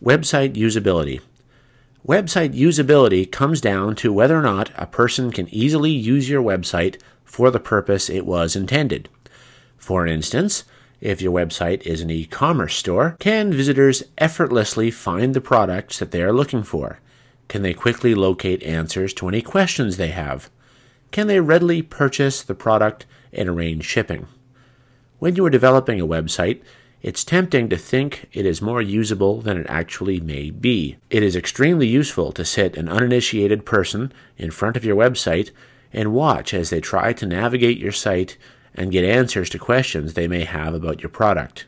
Website usability. Website usability comes down to whether or not a person can easily use your website for the purpose it was intended. For instance, if your website is an e-commerce store, can visitors effortlessly find the products that they are looking for? Can they quickly locate answers to any questions they have? Can they readily purchase the product and arrange shipping? When you are developing a website, it's tempting to think it is more usable than it actually may be. It is extremely useful to sit an uninitiated person in front of your website and watch as they try to navigate your site and get answers to questions they may have about your product.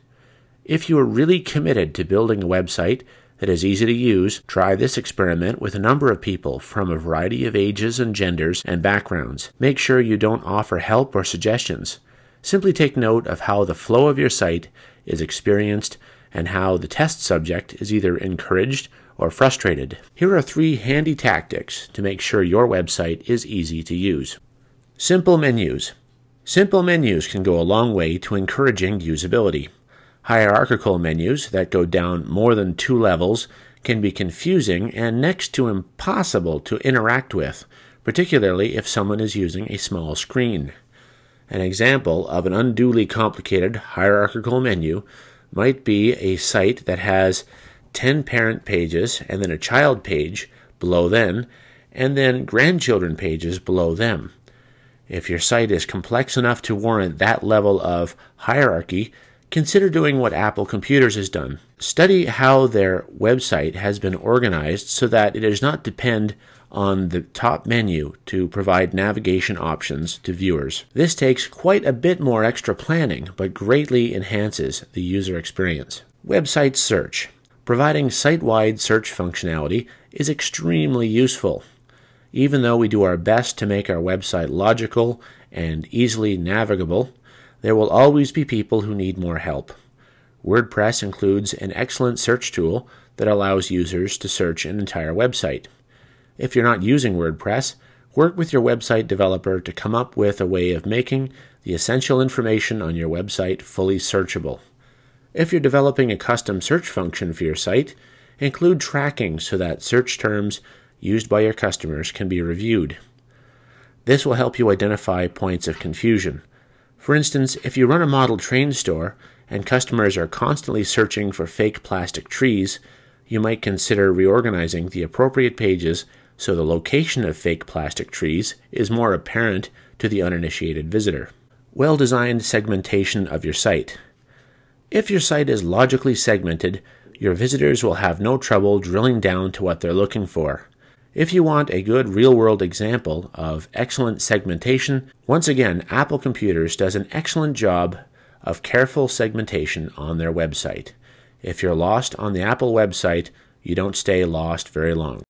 If you are really committed to building a website that is easy to use, try this experiment with a number of people from a variety of ages and genders and backgrounds. Make sure you don't offer help or suggestions. Simply take note of how the flow of your site is experienced and how the test subject is either encouraged or frustrated. Here are 3 handy tactics to make sure your website is easy to use. Simple menus. Simple menus can go a long way to encouraging usability. Hierarchical menus that go down more than 2 levels can be confusing and next to impossible to interact with, particularly if someone is using a small screen. An example of an unduly complicated hierarchical menu might be a site that has 10 parent pages and then a child page below them, and then grandchildren pages below them. If your site is complex enough to warrant that level of hierarchy, consider doing what Apple Computers has done. Study how their website has been organized so that it does not depend on the top menu to provide navigation options to viewers. This takes quite a bit more extra planning, but greatly enhances the user experience. Website search. Providing site-wide search functionality is extremely useful. Even though we do our best to make our website logical and easily navigable, there will always be people who need more help. WordPress includes an excellent search tool that allows users to search an entire website. If you're not using WordPress, work with your website developer to come up with a way of making the essential information on your website fully searchable. If you're developing a custom search function for your site, include tracking so that search terms used by your customers can be reviewed. This will help you identify points of confusion. For instance, if you run a model train store and customers are constantly searching for fake plastic trees, you might consider reorganizing the appropriate pages so the location of fake plastic trees is more apparent to the uninitiated visitor. Well-designed segmentation of your site. If your site is logically segmented, your visitors will have no trouble drilling down to what they're looking for. If you want a good real-world example of excellent segmentation, once again, Apple Computers does an excellent job of careful segmentation on their website. If you're lost on the Apple website, you don't stay lost very long.